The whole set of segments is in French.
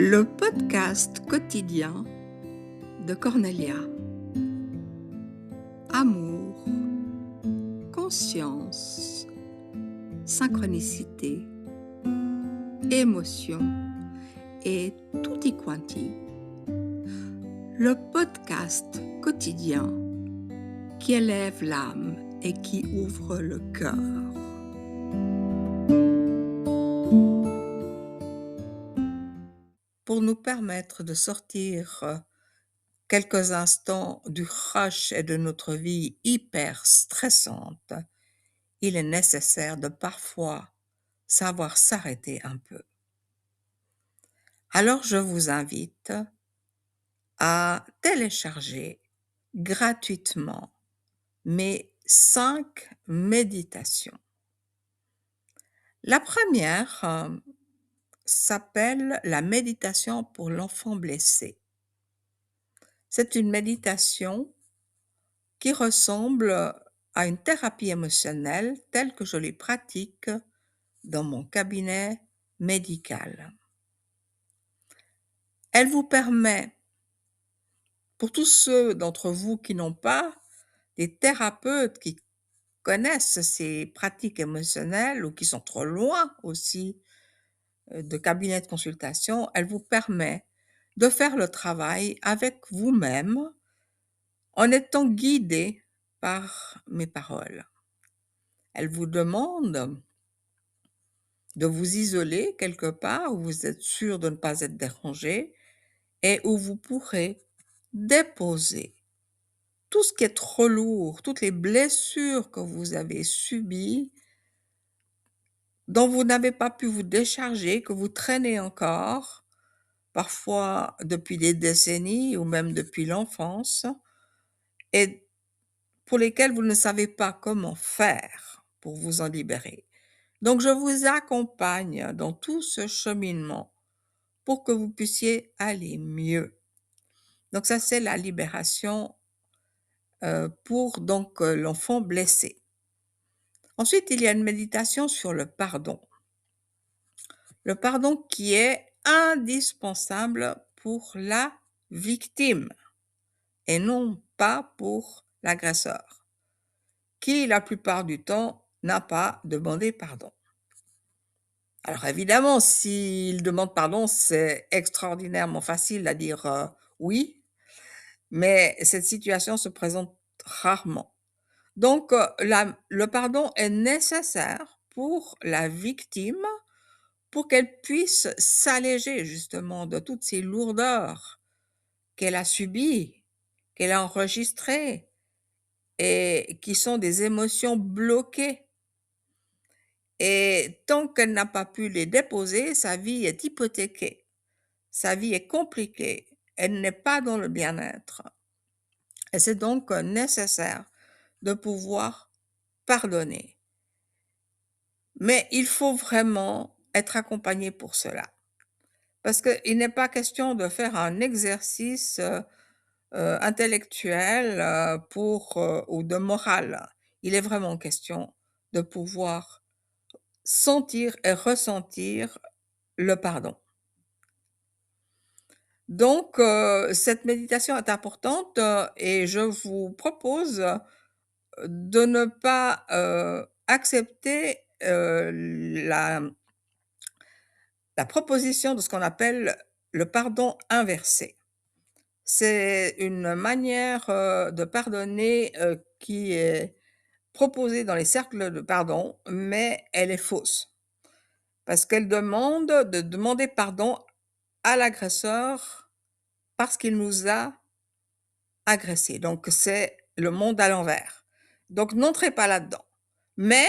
Le podcast quotidien de Cornelia. Amour, conscience, synchronicité, émotion et tutti quanti. Le podcast quotidien qui élève l'âme et qui ouvre le cœur. Pour nous permettre de sortir quelques instants du rush et de notre vie hyper stressante, il est nécessaire de parfois savoir s'arrêter un peu. Alors je vous invite à télécharger gratuitement mes 5 méditations. La première s'appelle la méditation pour l'enfant blessé. C'est une méditation qui ressemble à une thérapie émotionnelle telle que je les pratique dans mon cabinet médical. Elle vous permet, pour tous ceux d'entre vous qui n'ont pas des thérapeutes qui connaissent ces pratiques émotionnelles ou qui sont trop loin aussi de cabinet de consultation, elle vous permet de faire le travail avec vous-même en étant guidé par mes paroles. Elle vous demande de vous isoler quelque part où vous êtes sûr de ne pas être dérangé et où vous pourrez déposer tout ce qui est trop lourd, toutes les blessures que vous avez subies, dont vous n'avez pas pu vous décharger, que vous traînez encore, parfois depuis des décennies ou même depuis l'enfance, et pour lesquelles vous ne savez pas comment faire pour vous en libérer. Donc je vous accompagne dans tout ce cheminement pour que vous puissiez aller mieux. Donc ça, c'est la libération pour l'enfant blessé. Ensuite, il y a une méditation sur le pardon. Le pardon qui est indispensable pour la victime et non pas pour l'agresseur, qui la plupart du temps n'a pas demandé pardon. Alors évidemment, s'il demande pardon, c'est extraordinairement facile à dire oui, mais cette situation se présente rarement. Donc le pardon est nécessaire pour la victime, pour qu'elle puisse s'alléger justement de toutes ces lourdeurs qu'elle a subies, qu'elle a enregistrées et qui sont des émotions bloquées. Et tant qu'elle n'a pas pu les déposer, sa vie est hypothéquée, sa vie est compliquée, elle n'est pas dans le bien-être. Et c'est donc nécessaire de pouvoir pardonner. Mais il faut vraiment être accompagné pour cela. Parce qu'il n'est pas question de faire un exercice intellectuel ou de morale. Il est vraiment question de pouvoir sentir et ressentir le pardon. Donc cette méditation est importante et je vous propose de ne pas accepter la proposition de ce qu'on appelle le pardon inversé. C'est une manière de pardonner qui est proposée dans les cercles de pardon, mais elle est fausse. Parce qu'elle demande de demander pardon à l'agresseur parce qu'il nous a agressés. Donc c'est le monde à l'envers. Donc n'entrez pas là-dedans. Mais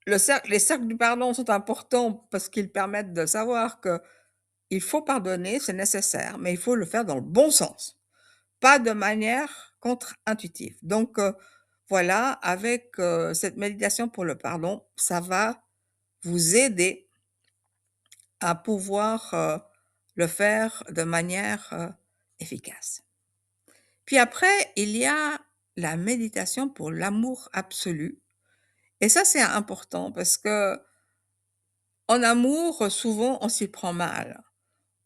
les cercles du pardon sont importants parce qu'ils permettent de savoir qu'il faut pardonner, c'est nécessaire, mais il faut le faire dans le bon sens, pas de manière contre-intuitive. Donc voilà, avec cette méditation pour le pardon, ça va vous aider à pouvoir le faire de manière efficace. Puis après, il y a la méditation pour l'amour absolu. Et ça, c'est important parce que en amour, souvent, on s'y prend mal.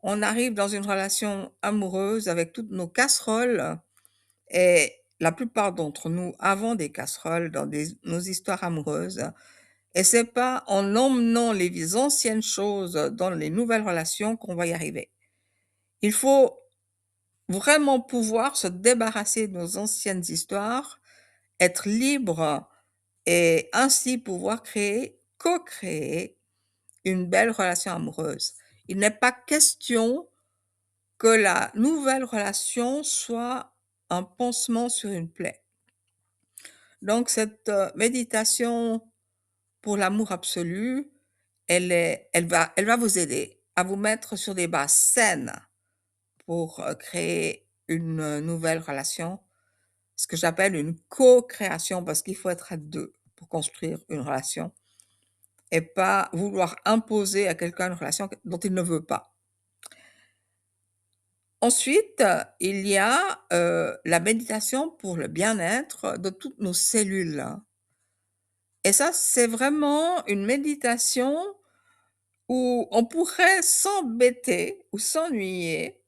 on arrive dans une relation amoureuse avec toutes nos casseroles et la plupart d'entre nous avons des casseroles dans nos histoires amoureuses et c'est pas en emmenant les anciennes choses dans les nouvelles relations qu'on va y arriver. Il faut vraiment pouvoir se débarrasser de nos anciennes histoires, être libre et ainsi pouvoir co-créer une belle relation amoureuse. Il n'est pas question que la nouvelle relation soit un pansement sur une plaie. Donc cette, méditation pour l'amour absolu, elle va vous aider à vous mettre sur des bases saines pour, créer une, nouvelle relation. Ce que j'appelle une co-création parce qu'il faut être à 2 pour construire une relation et pas vouloir imposer à quelqu'un une relation dont il ne veut pas. Ensuite, il y a, la méditation pour le bien-être de toutes nos cellules et ça, c'est vraiment une méditation où on pourrait s'embêter ou s'ennuyer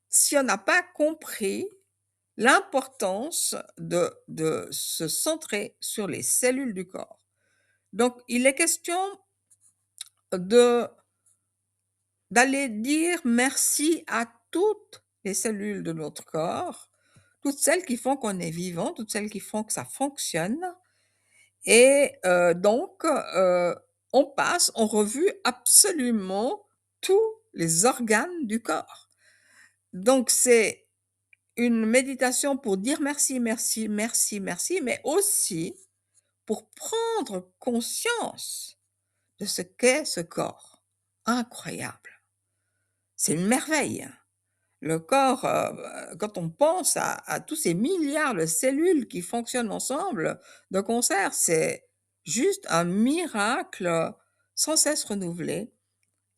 si on n'a pas compris l'importance de se centrer sur les cellules du corps. Donc il est question de d'aller dire merci à toutes les cellules de notre corps, toutes celles qui font qu'on est vivant, toutes celles qui font que ça fonctionne et donc on passe en revue absolument tous les organes du corps. Donc c'est une méditation pour dire merci, merci, merci, merci, mais aussi pour prendre conscience de ce qu'est ce corps. Incroyable! C'est une merveille. Le corps, quand on pense à tous ces milliards de cellules qui fonctionnent ensemble de concert, c'est juste un miracle sans cesse renouvelé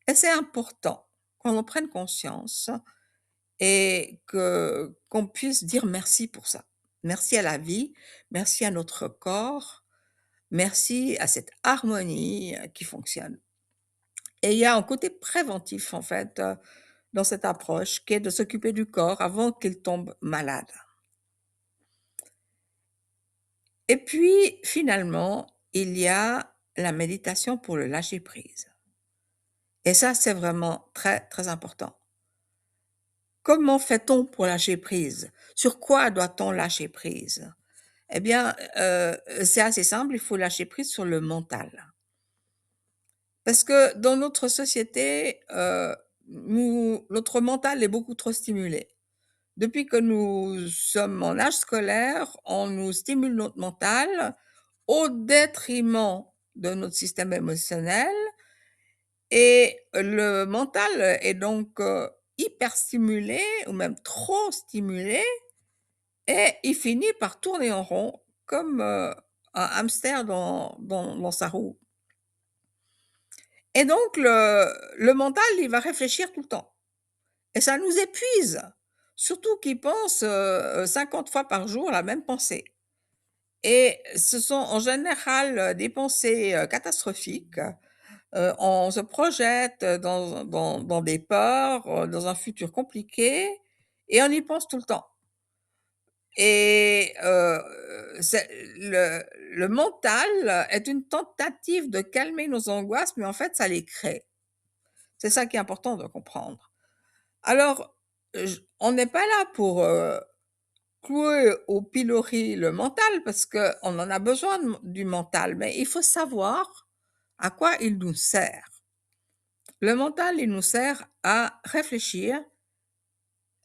et c'est important qu'on en prenne conscience et qu'on puisse dire merci pour ça. Merci à la vie, merci à notre corps, merci à cette harmonie, qui fonctionne et il y a un côté préventif en fait, dans cette approche qui est de s'occuper du corps avant qu'il tombe malade. Et puis finalement, il y a la méditation pour le lâcher prise et ça, c'est vraiment très, très important. Comment fait-on pour lâcher prise? Sur quoi doit-on lâcher prise? Eh bien, c'est assez simple, il faut lâcher prise sur le mental. Parce que dans notre société, notre mental est beaucoup trop stimulé. Depuis que nous sommes en âge scolaire, on nous stimule notre mental au détriment de notre système émotionnel et le mental est donc, hyper stimulé ou même trop stimulé et il finit par tourner en rond comme, un hamster dans sa roue et donc le mental, il va réfléchir tout le temps et ça nous épuise, surtout qu'il pense, 50 fois par jour la même pensée et ce sont en général, des pensées, catastrophiques. On se projette, dans des peurs, dans un futur compliqué et on y pense tout le temps. Et c'est le mental est une tentative de calmer nos angoisses, mais en fait, ça les crée. C'est ça qui est important de comprendre. Alors, on n'est pas là pour, clouer au pilori le mental parce qu'on en a besoin du mental, mais il faut savoir à quoi il nous sert. Le mental, il nous sert à réfléchir,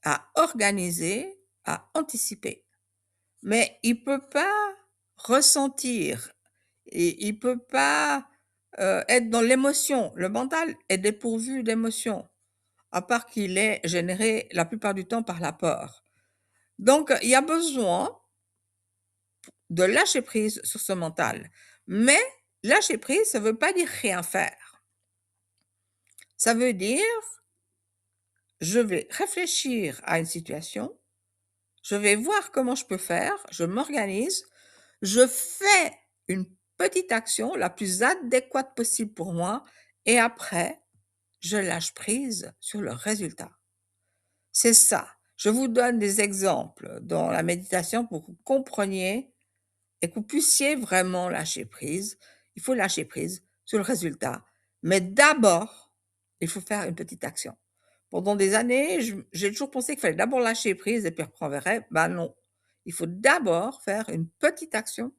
à organiser, à anticiper. Mais il peut pas ressentir et il peut pas, être dans l'émotion. Le mental est dépourvu d'émotion, à part qu'il est généré la plupart du temps par la peur. Donc il y a besoin de lâcher prise sur ce mental. Mais lâcher prise, ça veut pas dire rien faire. Ça veut dire, je vais réfléchir à une situation, je vais voir comment je peux faire, je m'organise, je fais une petite action la plus adéquate possible pour moi et après, je lâche prise sur le résultat. C'est ça. Je vous donne des exemples dans la méditation pour que vous compreniez et que vous puissiez vraiment lâcher prise. Il faut lâcher prise sur le résultat. Mais d'abord, il faut faire une petite action. Pendant des années, j'ai toujours pensé qu'il fallait d'abord lâcher prise et puis après on verrait. Ben non. Il faut d'abord faire une petite action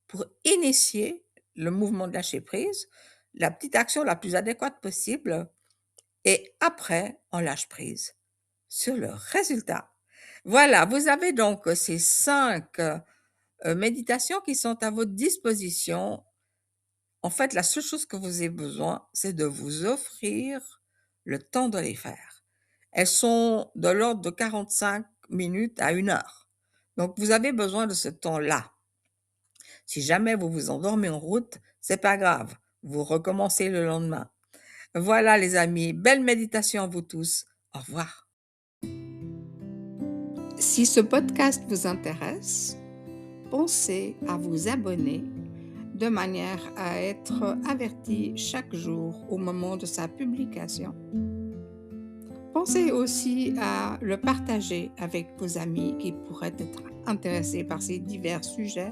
pour initier le mouvement de lâcher prise, la petite action la plus adéquate possible, et après, on lâche prise sur le résultat. Voilà, vous avez donc ces 5 méditations qui sont à votre disposition. En fait, la seule chose que vous avez besoin, c'est de vous offrir le temps de les faire. Elles sont de l'ordre de 45 minutes à 1 heure. Donc vous avez besoin de ce temps-là. Si jamais vous vous endormez en route, c'est pas grave, vous recommencez le lendemain. Voilà les amis, belle méditation à vous tous. Au revoir. Si ce podcast vous intéresse, pensez à vous abonner de manière à être averti chaque jour au moment de sa publication. Pensez aussi à le partager avec vos amis qui pourraient être intéressés par ces divers sujets.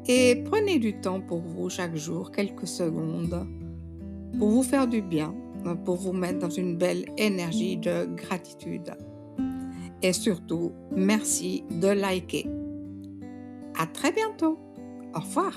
Et prenez du temps pour vous chaque jour, quelques secondes, pour vous faire du bien, pour vous mettre dans une belle énergie de gratitude. Et surtout, merci de liker. À très bientôt. Au revoir.